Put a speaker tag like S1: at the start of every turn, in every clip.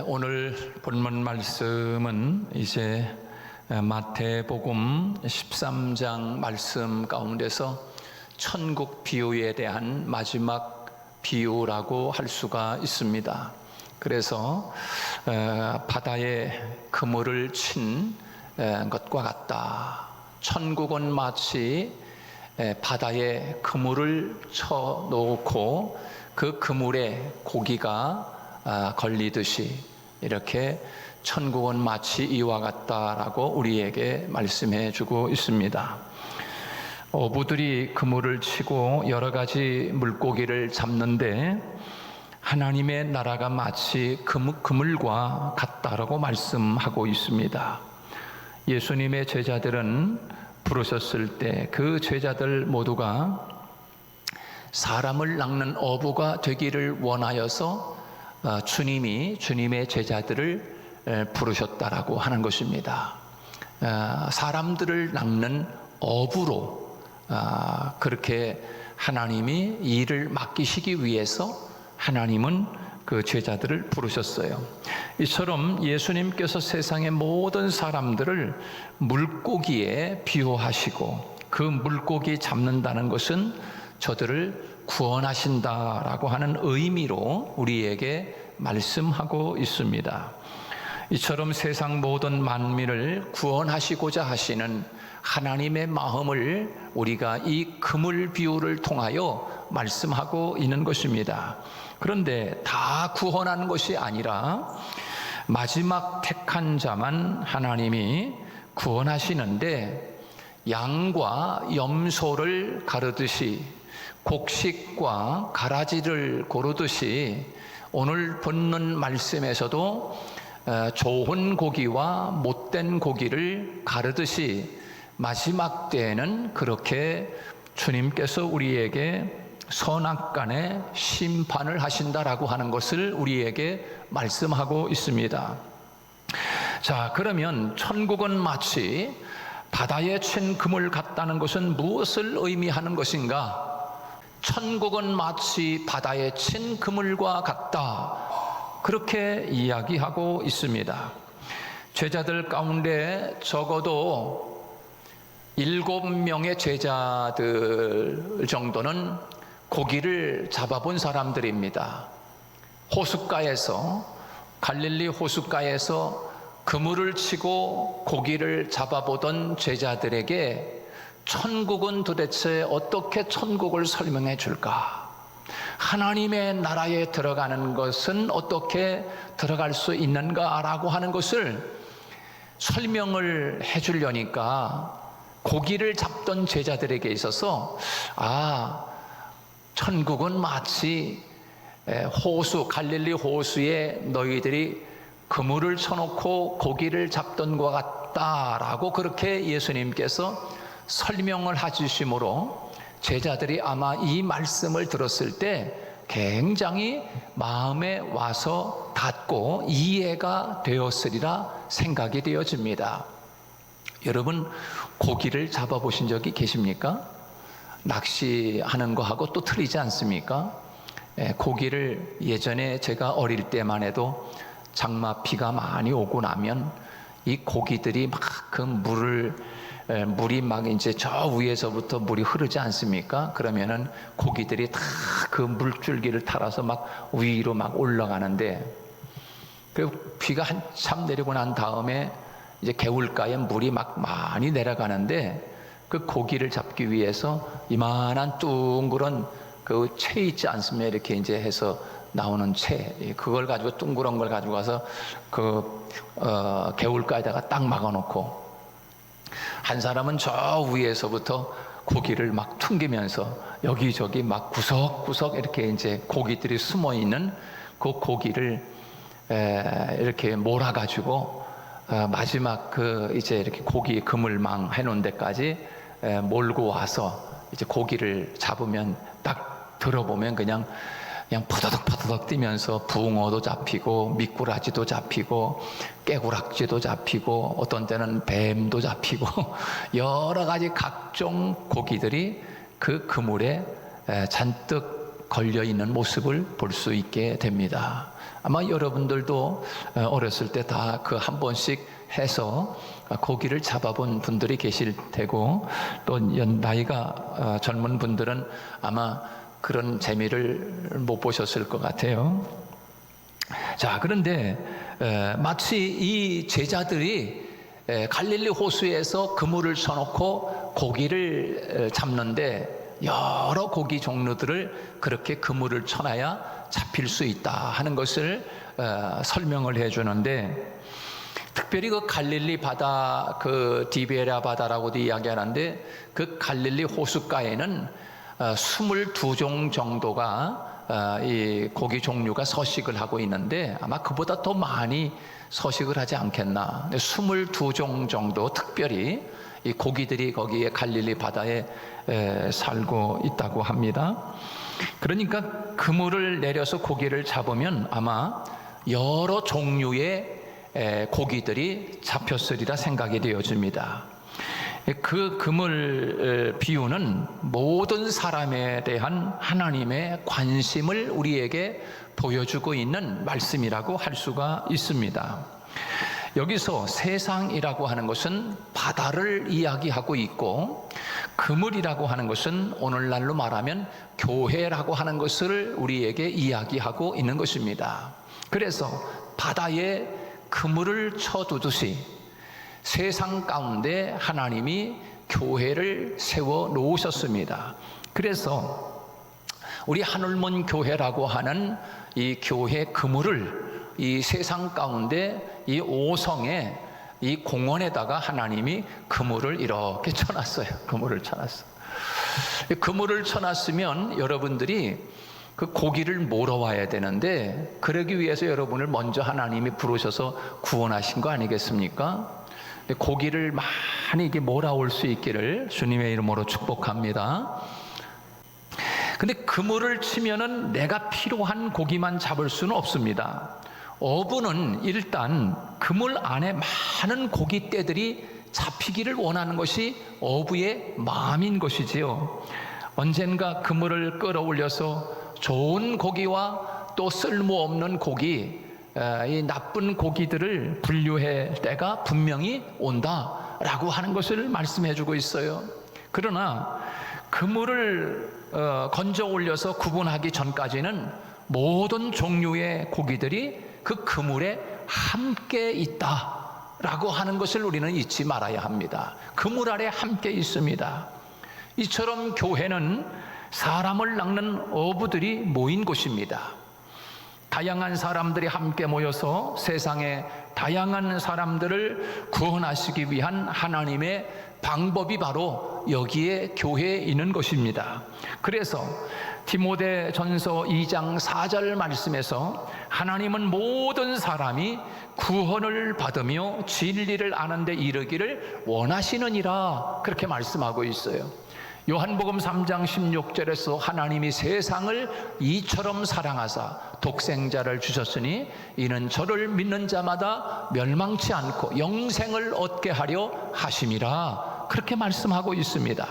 S1: 오늘 본문 말씀은 이제 마태복음 13장 말씀 가운데서 천국 비유에 대한 마지막 비유라고 할 수가 있습니다. 그래서 바다에 그물을 친 것과 같다. 천국은 마치 바다에 그물을 쳐 놓고 그 그물에 고기가 걸리듯이 이렇게 천국은 마치 이와 같다라고 우리에게 말씀해 주고 있습니다. 어부들이 그물을 치고 여러 가지 물고기를 잡는데 하나님의 나라가 마치 그물과 같다라고 말씀하고 있습니다. 예수님의 제자들은 부르셨을 때 그 제자들 모두가 사람을 낚는 어부가 되기를 원하여서 주님이 주님의 제자들을 부르셨다라고 하는 것입니다. 사람들을 낚는 어부로 그렇게 하나님이 일을 맡기시기 위해서 하나님은 그 제자들을 부르셨어요. 이처럼 예수님께서 세상의 모든 사람들을 물고기에 비유하시고 그 물고기 잡는다는 것은 저들을 구원하신다라고 하는 의미로 우리에게 말씀하고 있습니다. 이처럼 세상 모든 만민을 구원하시고자 하시는 하나님의 마음을 우리가 이 그물 비유를 통하여 말씀하고 있는 것입니다. 그런데 다 구원하는 것이 아니라 마지막 택한 자만 하나님이 구원하시는데 양과 염소를 가르듯이 곡식과 가라지를 고르듯이 오늘 본문 말씀에서도 좋은 고기와 못된 고기를 가르듯이 마지막 때에는 그렇게 주님께서 우리에게 선악간의 심판을 하신다라고 하는 것을 우리에게 말씀하고 있습니다. 자, 그러면 천국은 마치 바다에 친 그물 같다는 것은 무엇을 의미하는 것인가? 천국은 마치 바다에 친 그물과 같다. 그렇게 이야기하고 있습니다. 제자들 가운데 적어도 7명의 제자들 정도는 고기를 잡아본 사람들입니다. 호숫가에서, 갈릴리 호숫가에서 그물을 치고 고기를 잡아보던 제자들에게 천국은 도대체 어떻게 천국을 설명해 줄까? 하나님의 나라에 들어가는 것은 어떻게 들어갈 수 있는가라고 하는 것을 설명을 해 주려니까 고기를 잡던 제자들에게 있어서 천국은 마치 호수, 갈릴리 호수에 너희들이 그물을 쳐놓고 고기를 잡던 것 같다라고 그렇게 예수님께서 설명을 해주심으로 제자들이 아마 이 말씀을 들었을 때 굉장히 마음에 와서 닿고 이해가 되었으리라 생각이 되어집니다. 여러분, 고기를 잡아보신 적이 계십니까? 낚시하는 거하고 또 틀리지 않습니까? 고기를 예전에 제가 어릴 때만 해도 장마 비가 많이 오고 나면 이 고기들이 막 그 물이 막 이제 저 위에서부터 물이 흐르지 않습니까? 그러면은 고기들이 다 그 물줄기를 타라서 막 위로 막 올라가는데 그 비가 한참 내리고 난 다음에 이제 개울가에 물이 막 많이 내려가는데 그 고기를 잡기 위해서 이만한 둥그런 그 채 있지 않습니까? 이렇게 이제 해서 나오는 채, 그걸 가지고 둥그런 걸 가지고 가서 개울가에다가 딱 막아놓고 한 사람은 저 위에서부터 고기를 막 퉁기면서 여기저기 막 구석구석 이렇게 이제 고기들이 숨어 있는 그 고기를 이렇게 몰아가지고 마지막 이제 이렇게 고기 그물망 해놓은 데까지 몰고 와서 이제 고기를 잡으면 딱 들어보면 그냥 퍼더덕 뛰면서 붕어도 잡히고 미꾸라지도 잡히고 깨구락지도 잡히고 어떤 때는 뱀도 잡히고 여러 가지 각종 고기들이 그 그물에 잔뜩 걸려 있는 모습을 볼 수 있게 됩니다. 아마 여러분들도 어렸을 때 다 그 한 번씩 해서 고기를 잡아본 분들이 계실 테고, 또 나이가 젊은 분들은 아마 그런 재미를 못 보셨을 것 같아요. 자, 그런데 마치 이 제자들이 갈릴리 호수에서 그물을 쳐놓고 고기를 잡는데 여러 고기 종류들을 그렇게 그물을 쳐놔야 잡힐 수 있다 하는 것을 설명을 해주는데, 특별히 그 갈릴리 바다, 그 디베랴 바다라고도 이야기하는데, 그 갈릴리 호숫가에는 22종 정도가 이 고기 종류가 서식을 하고 있는데, 아마 그보다 더 많이 서식을 하지 않겠나. 22종 정도 특별히 이 고기들이 거기에 갈릴리 바다에 살고 있다고 합니다. 그러니까 그물을 내려서 고기를 잡으면 아마 여러 종류의 고기들이 잡혔으리라 생각이 되어집니다. 그 그물 비유는 모든 사람에 대한 하나님의 관심을 우리에게 보여주고 있는 말씀이라고 할 수가 있습니다. 여기서 세상이라고 하는 것은 바다를 이야기하고 있고, 그물이라고 하는 것은 오늘날로 말하면 교회라고 하는 것을 우리에게 이야기하고 있는 것입니다. 그래서 바다에 그물을 쳐두듯이 세상 가운데 하나님이 교회를 세워 놓으셨습니다. 그래서 우리 하늘문 교회라고 하는 이 교회 그물을 이 세상 가운데 이 오성에 이 공원에다가 하나님이 그물을 이렇게 쳐놨어요. 그물을 쳐놨어요. 그물을 쳐놨으면 여러분들이 그 고기를 몰아와야 되는데, 그러기 위해서 여러분을 먼저 하나님이 부르셔서 구원하신 거 아니겠습니까? 고기를 많이 이게 몰아올 수 있기를 주님의 이름으로 축복합니다. 근데 그물을 치면은 내가 필요한 고기만 잡을 수는 없습니다. 어부는 일단 그물 안에 많은 고깃대들이 잡히기를 원하는 것이 어부의 마음인 것이지요. 언젠가 그물을 끌어올려서 좋은 고기와 또 쓸모없는 고기, 이 나쁜 고기들을 분류할 때가 분명히 온다라고 하는 것을 말씀해 주고 있어요. 그러나 그물을 건져 올려서 구분하기 전까지는 모든 종류의 고기들이 그 그물에 함께 있다라고 하는 것을 우리는 잊지 말아야 합니다. 그물 아래 함께 있습니다. 이처럼 교회는 사람을 낚는 어부들이 모인 곳입니다. 다양한 사람들이 함께 모여서 세상의 다양한 사람들을 구원하시기 위한 하나님의 방법이 바로 여기에 교회에 있는 것입니다. 그래서 디모데전서 2장 4절 말씀에서 하나님은 모든 사람이 구원을 받으며 진리를 아는 데 이르기를 원하시느니라, 그렇게 말씀하고 있어요. 요한복음 3장 16절에서 하나님이 세상을 이처럼 사랑하사 독생자를 주셨으니 이는 저를 믿는 자마다 멸망치 않고 영생을 얻게 하려 하심이라, 그렇게 말씀하고 있습니다.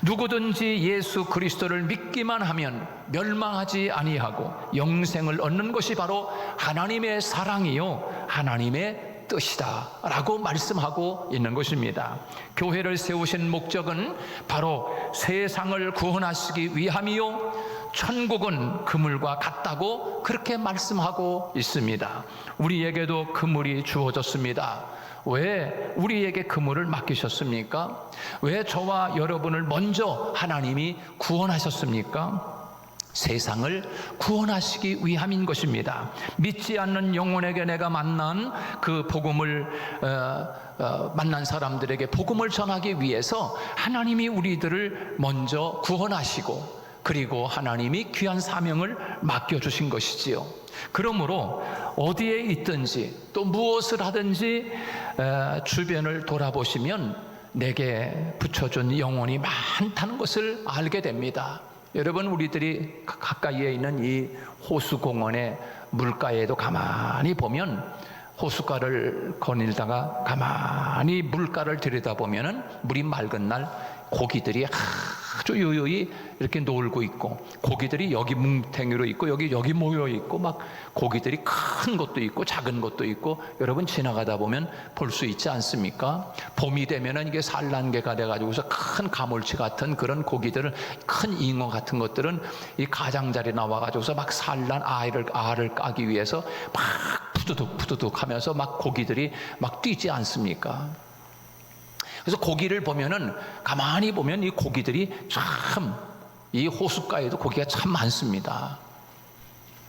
S1: 누구든지 예수 그리스도를 믿기만 하면 멸망하지 아니하고 영생을 얻는 것이 바로 하나님의 사랑이요 하나님의 뜻이다 라고 말씀하고 있는 것입니다. 교회를 세우신 목적은 바로 세상을 구원하시기 위함이요 천국은 그물과 같다고 그렇게 말씀하고 있습니다. 우리에게도 그물이 주어졌습니다. 왜 우리에게 그물을 맡기셨습니까? 왜 저와 여러분을 먼저 하나님이 구원하셨습니까? 세상을 구원하시기 위함인 것입니다. 믿지 않는 영혼에게 내가 만난 그 복음을 만난 사람들에게 복음을 전하기 위해서 하나님이 우리들을 먼저 구원하시고, 그리고 하나님이 귀한 사명을 맡겨주신 것이지요. 그러므로 어디에 있든지 또 무엇을 하든지 주변을 돌아보시면 내게 붙여준 영혼이 많다는 것을 알게 됩니다. 여러분, 우리들이 가까이에 있는 이 호수공원의 물가에도 가만히 보면, 호숫가를 거닐다가 가만히 물가를 들여다보면 물이 맑은 날 고기들이 아주 요요히 이렇게 놀고 있고, 고기들이 여기 뭉탱이로 있고 여기 모여 있고, 막 고기들이 큰 것도 있고 작은 것도 있고, 여러분 지나가다 보면 볼 수 있지 않습니까? 봄이 되면은 이게 산란계가 돼가지고서 큰 가물치 같은 그런 고기들을, 큰 잉어 같은 것들은 이 가장자리 나와가지고서 막 알을 까기 위해서 막 푸드득 하면서 막 고기들이 막 뛰지 않습니까? 그래서 고기를 보면은, 가만히 보면 이 고기들이 참, 이 호숫가에도 고기가 참 많습니다.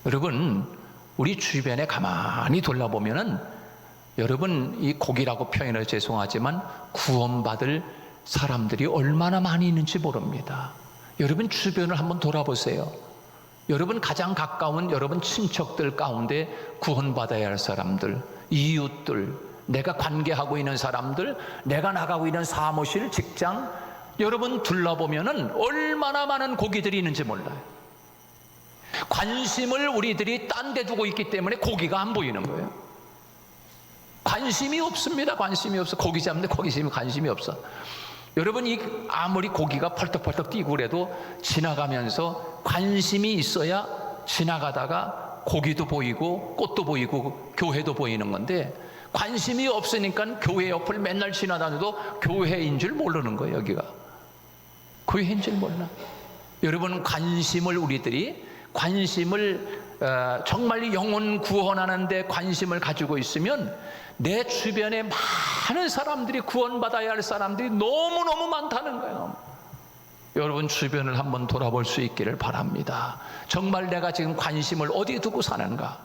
S1: 여러분, 우리 주변에 가만히 돌아보면은, 여러분, 이 고기라고 표현해 죄송하지만 구원받을 사람들이 얼마나 많이 있는지 모릅니다. 여러분 주변을 한번 돌아보세요. 여러분 가장 가까운 여러분 친척들 가운데 구원받아야 할 사람들, 이웃들, 내가 관계하고 있는 사람들, 내가 나가고 있는 사무실, 직장, 여러분 둘러보면은 얼마나 많은 고기들이 있는지 몰라요. 관심을 우리들이 딴 데 두고 있기 때문에 고기가 안 보이는 거예요. 관심이 없습니다. 관심이 없어. 고기 잡는데 관심이 없어. 여러분, 아무리 고기가 펄떡펄떡 뛰고 그래도 지나가면서 관심이 있어야 지나가다가 고기도 보이고 꽃도 보이고 교회도 보이는 건데, 관심이 없으니까 교회 옆을 맨날 지나다녀도 교회인 줄 모르는 거예요. 여기가 교회인 줄 몰라. 여러분, 우리들이 관심을 정말 영혼 구원하는 데 관심을 가지고 있으면 내 주변에 많은 사람들이, 구원받아야 할 사람들이 너무너무 많다는 거예요. 여러분 주변을 한번 돌아볼 수 있기를 바랍니다. 정말 내가 지금 관심을 어디에 두고 사는가?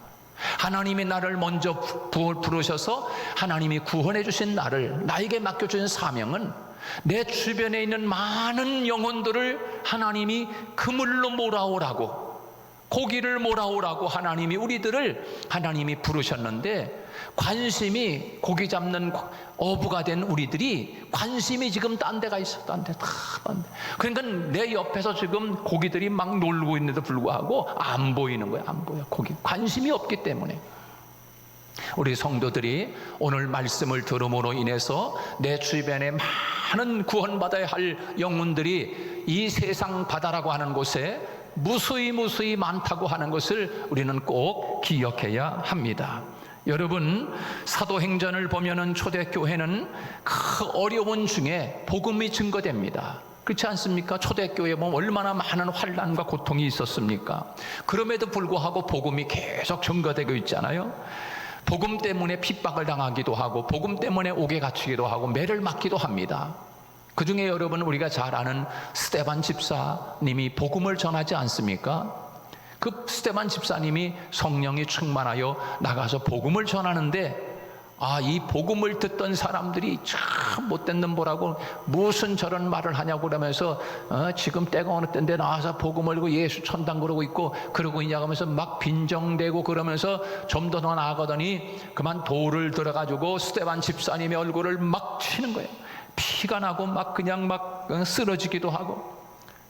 S1: 하나님이 나를 먼저 부르셔서 하나님이 구원해 주신 나에게 맡겨주신 사명은 내 주변에 있는 많은 영혼들을 하나님이 그물로 몰아오라고, 고기를 몰아오라고 하나님이 부르셨는데, 관심이, 고기 잡는 어부가 된 우리들이 관심이 지금 딴 데가 있어. 딴 데. 그러니까 내 옆에서 지금 고기들이 막 놀고 있는데도 불구하고 안 보이는 거야. 안 보여. 관심이 없기 때문에. 우리 성도들이 오늘 말씀을 들음으로 인해서 내 주변에 많은 구원받아야 할 영혼들이 이 세상 바다라고 하는 곳에 무수히 많다고 하는 것을 우리는 꼭 기억해야 합니다. 여러분, 사도행전을 보면은 초대교회는 그 어려운 중에 복음이 증거됩니다. 그렇지 않습니까? 초대교회에 보면 얼마나 많은 환난과 고통이 있었습니까? 그럼에도 불구하고 복음이 계속 증거되고 있잖아요. 복음 때문에 핍박을 당하기도 하고, 복음 때문에 옥에 갇히기도 하고, 매를 맞기도 합니다. 그 중에 여러분, 우리가 잘 아는 스데반 집사님이 복음을 전하지 않습니까? 그 스데반 집사님이 성령이 충만하여 나가서 복음을 전하는데, 이 복음을 듣던 사람들이 참 못된 놈보라고, 무슨 저런 말을 하냐고 그러면서 지금 때가 어느 때인데 나와서 복음을 들고 예수 천당 그러고 있고 그러고 있냐고 하면서 막 빈정대고 그러면서 좀 더 나아가더니 그만 돌을 들어가지고 스데반 집사님의 얼굴을 막 치는 거예요. 피가 나고 막 그냥 막 쓰러지기도 하고.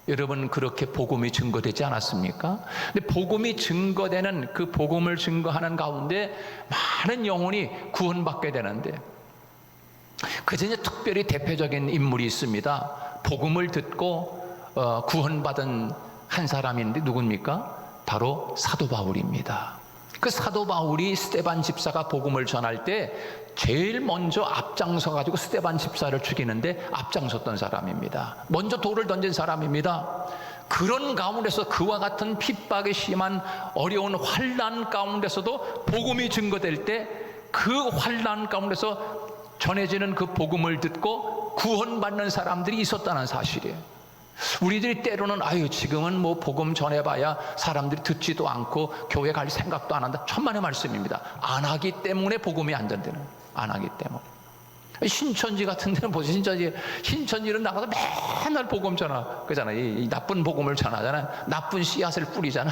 S1: 여러분, 그렇게 복음이 증거되지 않았습니까? 근데 복음이 증거되는, 그 복음을 증거하는 가운데 많은 영혼이 구원받게 되는데, 그 중에 특별히 대표적인 인물이 있습니다. 복음을 듣고 구원받은 한 사람인데 누굽니까? 바로 사도 바울입니다. 그 사도 바울이 스데반 집사가 복음을 전할 때 제일 먼저 앞장서 가지고 스데반 집사를 죽이는데 앞장섰던 사람입니다. 먼저 돌을 던진 사람입니다. 그런 가운데서, 그와 같은 핍박이 심한 어려운 환난 가운데서도 복음이 증거될 때, 그 환난 가운데서 전해지는 그 복음을 듣고 구원받는 사람들이 있었다는 사실이에요. 우리들이 때로는 지금은 뭐 복음 전해봐야 사람들이 듣지도 않고 교회 갈 생각도 안 한다. 천만의 말씀입니다. 안 하기 때문에 복음이 안 된다는, 안 하기 때문에. 신천지 같은 데는 보세요. 신천지는 나가서 맨날 복음 전하 그잖아. 이 나쁜 복음을 전하잖아. 나쁜 씨앗을 뿌리잖아.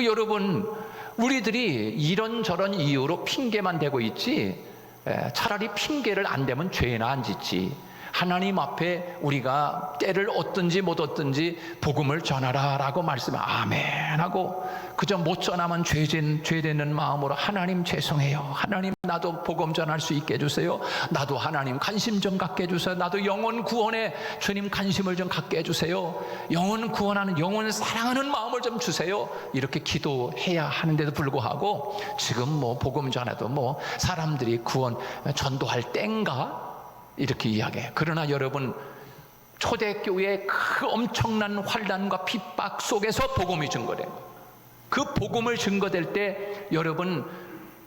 S1: 여러분, 우리들이 이런저런 이유로 핑계만 대고 있지, 차라리 핑계를 안 대면 죄나 안 짓지. 하나님 앞에 우리가 때를 얻든지 못 얻든지 복음을 전하라 라고 말씀해 아멘 하고 그저 못 전하면 죄 되는 마음으로 하나님 죄송해요, 하나님 나도 복음 전할 수 있게 해주세요, 나도 하나님 관심 좀 갖게 해주세요, 나도 영혼 구원에 주님 관심을 좀 갖게 해주세요, 영혼 구원하는 영혼 사랑하는 마음을 좀 주세요, 이렇게 기도해야 하는데도 불구하고 지금 뭐 복음 전해도 뭐 사람들이 구원 전도할 땐가 이렇게 이야기해요. 그러나 여러분, 초대교회의 그 엄청난 환난과 핍박 속에서 복음이 증거돼요. 그 복음을 증거될 때 여러분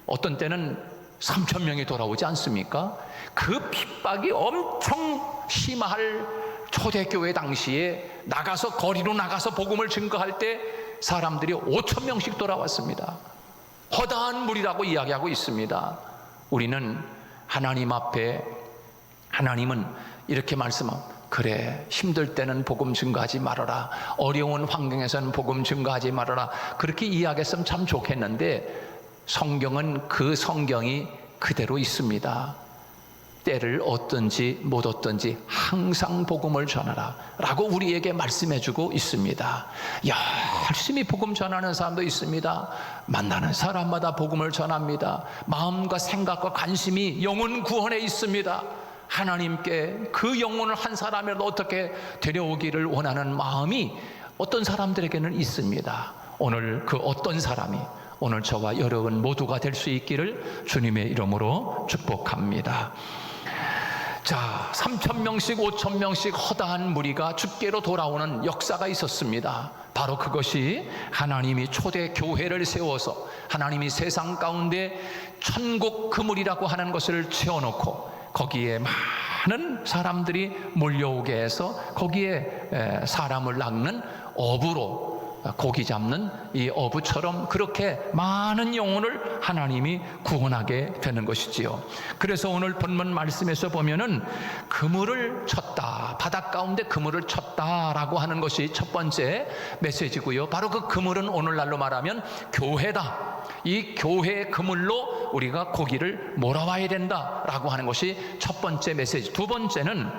S1: 어떤 때는 3,000명이 돌아오지 않습니까? 그 핍박이 엄청 심할 초대교회 당시에 나가서 거리로 나가서 복음을 증거할 때 사람들이 5,000명씩 돌아왔습니다. 허다한 무리라고 이야기하고 있습니다. 우리는 하나님 앞에, 하나님은 이렇게 말씀합니다. 그래, 힘들 때는 복음 증거하지 말아라, 어려운 환경에서는 복음 증거하지 말아라, 그렇게 이야기했으면 참 좋겠는데 성경은 그 성경이 그대로 있습니다. 때를 얻든지 못 얻든지 항상 복음을 전하라 라고 우리에게 말씀해 주고 있습니다. 열심히 복음 전하는 사람도 있습니다. 만나는 사람마다 복음을 전합니다. 마음과 생각과 관심이 영혼 구원에 있습니다. 하나님께 그 영혼을 한 사람이라도 어떻게 데려오기를 원하는 마음이 어떤 사람들에게는 있습니다. 오늘 그 어떤 사람이 오늘 저와 여러분 모두가 될 수 있기를 주님의 이름으로 축복합니다. 자, 3,000명씩 5,000명씩 허다한 무리가 주께로 돌아오는 역사가 있었습니다. 바로 그것이 하나님이 초대 교회를 세워서 하나님이 세상 가운데 천국 그물이라고 하는 것을 채워놓고 거기에 많은 사람들이 몰려오게 해서 거기에 사람을 낚는 어부로, 고기 잡는 이 어부처럼 그렇게 많은 영혼을 하나님이 구원하게 되는 것이지요. 그래서 오늘 본문 말씀에서 보면은 그물을 쳤다, 바닷 가운데 그물을 쳤다라고 하는 것이 첫 번째 메시지고요. 바로 그 그물은 오늘날로 말하면 교회다. 이 교회의 그물로 우리가 고기를 몰아와야 된다라고 하는 것이 첫 번째 메시지. 두 번째는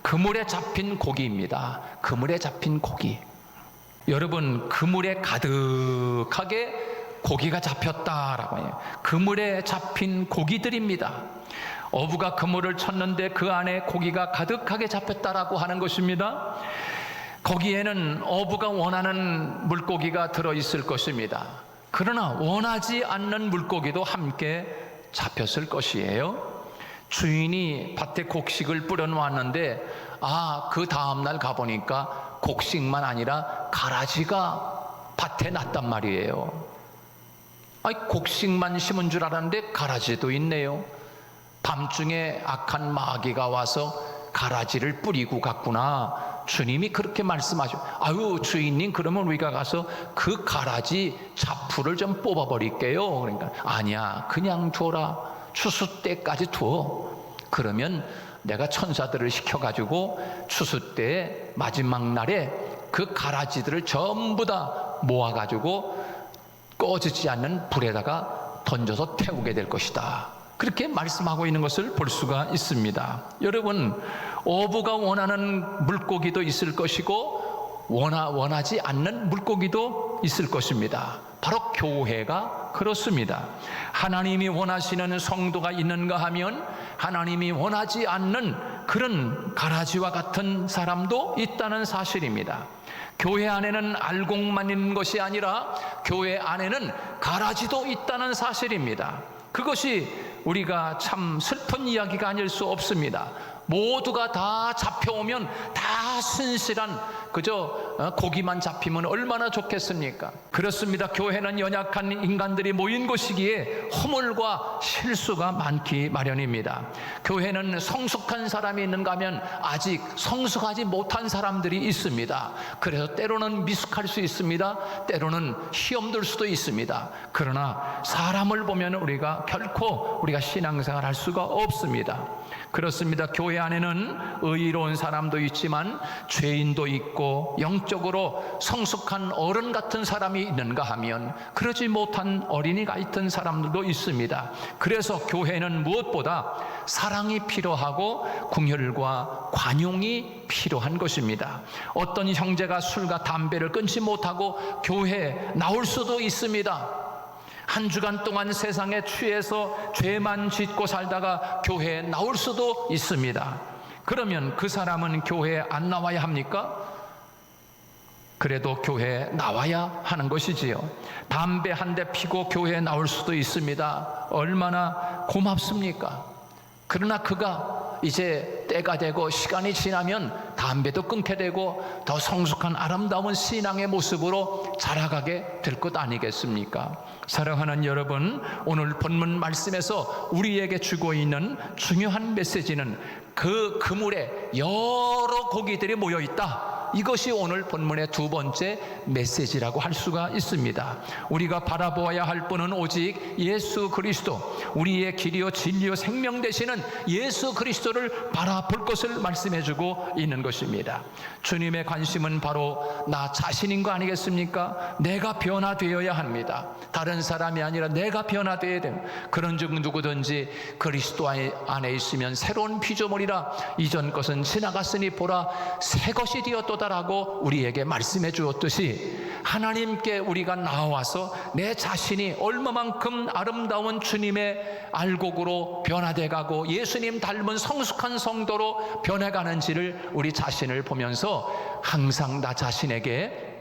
S1: 그물에 잡힌 고기입니다. 그물에 잡힌 고기. 여러분, 그물에 가득하게 고기가 잡혔다라고 해요. 그물에 잡힌 고기들입니다. 어부가 그물을 쳤는데 그 안에 고기가 가득하게 잡혔다라고 하는 것입니다. 거기에는 어부가 원하는 물고기가 들어있을 것입니다. 그러나 원하지 않는 물고기도 함께 잡혔을 것이에요. 주인이 밭에 곡식을 뿌려놓았는데 그 다음날 가보니까 곡식만 아니라 가라지가 밭에 났단 말이에요. 곡식만 심은 줄 알았는데 가라지도 있네요. 밤중에 악한 마귀가 와서 가라지를 뿌리고 갔구나. 주님이 그렇게 말씀하죠. 주인님, 그러면 우리가 가서 그 가라지 잡풀을 좀 뽑아버릴게요. 그러니까 아니야, 그냥 둬라. 추수 때까지 두어. 그러면 내가 천사들을 시켜가지고 추수 때 마지막 날에 그 가라지들을 전부 다 모아가지고 꺼지지 않는 불에다가 던져서 태우게 될 것이다. 그렇게 말씀하고 있는 것을 볼 수가 있습니다. 여러분, 어부가 원하는 물고기도 있을 것이고 원하지 않는 물고기도 있을 것입니다. 바로 교회가 그렇습니다. 하나님이 원하시는 성도가 있는가 하면 하나님이 원하지 않는 그런 가라지와 같은 사람도 있다는 사실입니다. 교회 안에는 알곡만 있는 것이 아니라 교회 안에는 가라지도 있다는 사실입니다. 그것이 우리가 참 슬픈 이야기가 아닐 수 없습니다. 모두가 다 잡혀오면 다 순실한 그저 고기만 잡히면 얼마나 좋겠습니까? 그렇습니다. 교회는 연약한 인간들이 모인 곳이기에 허물과 실수가 많기 마련입니다. 교회는 성숙한 사람이 있는가 하면 아직 성숙하지 못한 사람들이 있습니다. 그래서 때로는 미숙할 수 있습니다. 때로는 시험 들 수도 있습니다. 그러나 사람을 보면 우리가 결코 우리가 신앙생활 할 수가 없습니다. 그렇습니다. 교회 교회 안에는 의로운 사람도 있지만 죄인도 있고 영적으로 성숙한 어른 같은 사람이 있는가 하면 그러지 못한 어린이 같은 사람들도 있습니다. 그래서 교회는 무엇보다 사랑이 필요하고 궁혈과 관용이 필요한 것입니다. 어떤 형제가 술과 담배를 끊지 못하고 교회에 나올 수도 있습니다. 한 주간 동안 세상에 취해서 죄만 짓고 살다가 교회에 나올 수도 있습니다. 그러면 그 사람은 교회에 안 나와야 합니까? 그래도 교회에 나와야 하는 것이지요. 담배 한 대 피고 교회에 나올 수도 있습니다. 얼마나 고맙습니까? 그러나 그가 이제 때가 되고 시간이 지나면 담배도 끊게 되고 더 성숙한 아름다운 신앙의 모습으로 자라가게 될 것 아니겠습니까? 사랑하는 여러분, 오늘 본문 말씀에서 우리에게 주고 있는 중요한 메시지는 그 그물에 여러 고기들이 모여 있다. 이것이 오늘 본문의 두 번째 메시지라고 할 수가 있습니다. 우리가 바라보아야 할 분은 오직 예수 그리스도, 우리의 길이요 진리요 생명 되시는 예수 그리스도를 바라볼 것을 말씀해주고 있는 것입니다. 주님의 관심은 바로 나 자신인 거 아니겠습니까? 내가 변화되어야 합니다. 다른 사람이 아니라 내가 변화되어야 됩니다. 그런즉 누구든지 그리스도 안에 있으면 새로운 피조물이라, 이전 것은 지나갔으니 보라 새 것이 되었도다 라고 우리에게 말씀해 주었듯이, 하나님께 우리가 나와서 내 자신이 얼마만큼 아름다운 주님의 알곡으로 변화돼 가고 예수님 닮은 성숙한 성도로 변해가는지를 우리 자신을 보면서 항상 나 자신에게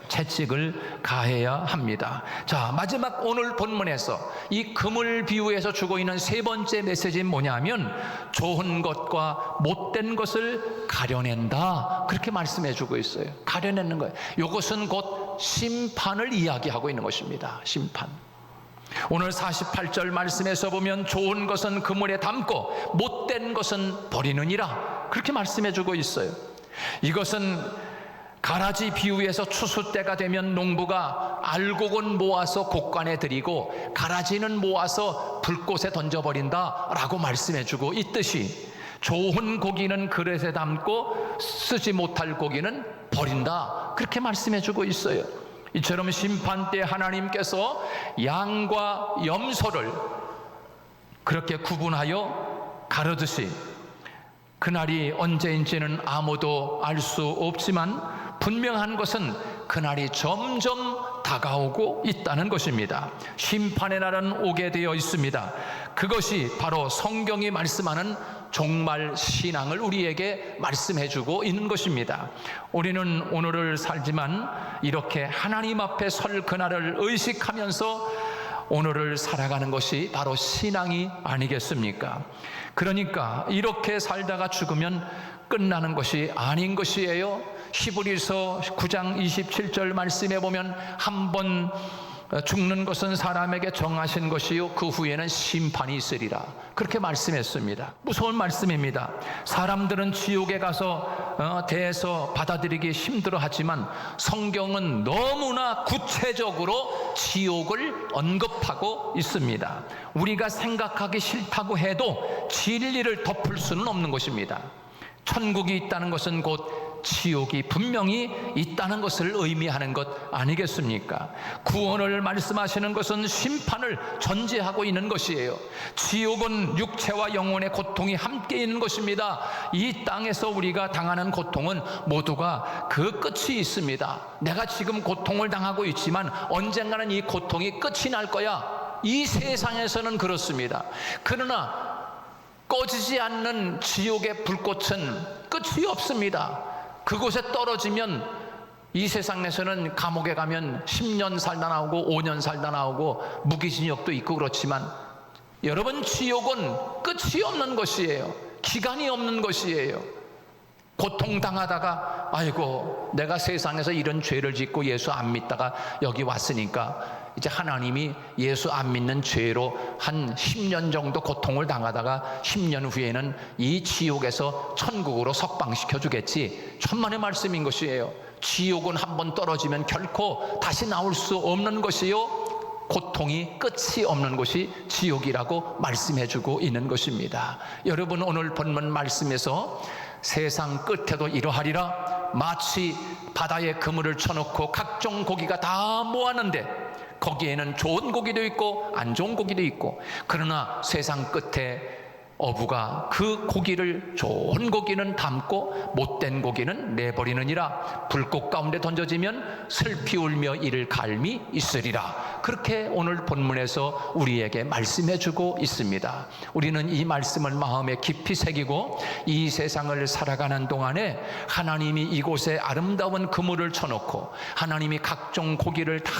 S1: 채찍을 가해야 합니다. 자, 마지막 오늘 본문에서 이 그물 비유에서 주고 있는 세 번째 메시지는 뭐냐면 좋은 것과 못된 것을 가려낸다, 그렇게 말씀해 주고 있어요. 가려내는 거예요. 이것은 곧 심판을 이야기하고 있는 것입니다. 심판. 오늘 48절 말씀에서 보면 좋은 것은 그물에 담고 못된 것은 버리느니라, 그렇게 말씀해 주고 있어요. 이것은 가라지 비유에서 추수 때가 되면 농부가 알곡은 모아서 곡간에 들이고 가라지는 모아서 불꽃에 던져버린다 라고 말씀해주고 있듯이, 좋은 고기는 그릇에 담고 쓰지 못할 고기는 버린다, 그렇게 말씀해주고 있어요. 이처럼 심판 때 하나님께서 양과 염소를 그렇게 구분하여 가르듯이, 그날이 언제인지는 아무도 알 수 없지만 분명한 것은 그날이 점점 다가오고 있다는 것입니다. 심판의 날은 오게 되어 있습니다. 그것이 바로 성경이 말씀하는 종말 신앙을 우리에게 말씀해주고 있는 것입니다. 우리는 오늘을 살지만 이렇게 하나님 앞에 설 그날을 의식하면서 오늘을 살아가는 것이 바로 신앙이 아니겠습니까? 그러니까 이렇게 살다가 죽으면 끝나는 것이 아닌 것이에요. 히브리서 9장 27절 말씀에 보면 한 번 죽는 것은 사람에게 정하신 것이요 그 후에는 심판이 있으리라, 그렇게 말씀했습니다. 무서운 말씀입니다. 사람들은 지옥에 가서 대해서 받아들이기 힘들어하지만 성경은 너무나 구체적으로 지옥을 언급하고 있습니다. 우리가 생각하기 싫다고 해도 진리를 덮을 수는 없는 것입니다. 천국이 있다는 것은 곧 지옥이 분명히 있다는 것을 의미하는 것 아니겠습니까? 구원을 말씀하시는 것은 심판을 전제하고 있는 것이에요. 지옥은 육체와 영혼의 고통이 함께 있는 것입니다. 이 땅에서 우리가 당하는 고통은 모두가 그 끝이 있습니다. 내가 지금 고통을 당하고 있지만 언젠가는 이 고통이 끝이 날 거야. 이 세상에서는 그렇습니다. 그러나 꺼지지 않는 지옥의 불꽃은 끝이 없습니다. 그곳에 떨어지면 이 세상에서는 감옥에 가면 10년 살다 나오고 5년 살다 나오고 무기징역도 있고 그렇지만, 여러분, 지옥은 끝이 없는 것이에요. 기간이 없는 것이에요. 고통당하다가 아이고 내가 세상에서 이런 죄를 짓고 예수 안 믿다가 여기 왔으니까 이제 하나님이 예수 안 믿는 죄로 한 10년 정도 고통을 당하다가 10년 후에는 이 지옥에서 천국으로 석방시켜 주겠지. 천만의 말씀인 것이에요. 지옥은 한번 떨어지면 결코 다시 나올 수 없는 것이요 고통이 끝이 없는 곳이 지옥이라고 말씀해주고 있는 것입니다. 여러분, 오늘 본문 말씀에서 세상 끝에도 이러하리라, 마치 바다에 그물을 쳐놓고 각종 고기가 다 모았는데 거기에는 좋은 고기도 있고 안 좋은 고기도 있고, 그러나 세상 끝에 어부가 그 고기를, 좋은 고기는 담고 못된 고기는 내버리느니라. 불꽃 가운데 던져지면 슬피 울며 이를 갈미 있으리라. 그렇게 오늘 본문에서 우리에게 말씀해주고 있습니다. 우리는 이 말씀을 마음에 깊이 새기고 이 세상을 살아가는 동안에 하나님이 이곳에 아름다운 그물을 쳐놓고 하나님이 각종 고기를 다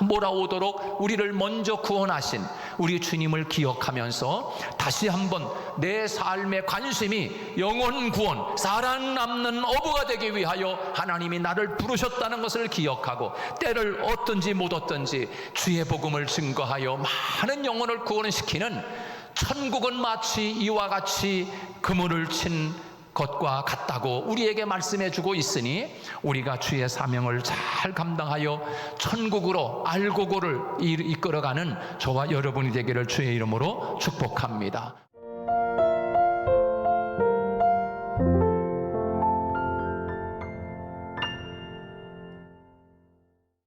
S1: 몰아오도록 우리를 먼저 구원하신 우리 주님을 기억하면서 다시 한번 내 삶의 관심이 영혼 구원, 살아남는 어부가 되기 위하여 하나님이 나를 부르셨다는 것을 기억하고, 때를 얻든지 못 얻든지 주의 복음을 증거하여 많은 영혼을 구원시키는 천국은 마치 이와 같이 그물을 친 것과 같다고 우리에게 말씀해 주고 있으니, 우리가 주의 사명을 잘 감당하여 천국으로 알고고를 이끌어가는 저와 여러분이 되기를 주의 이름으로 축복합니다.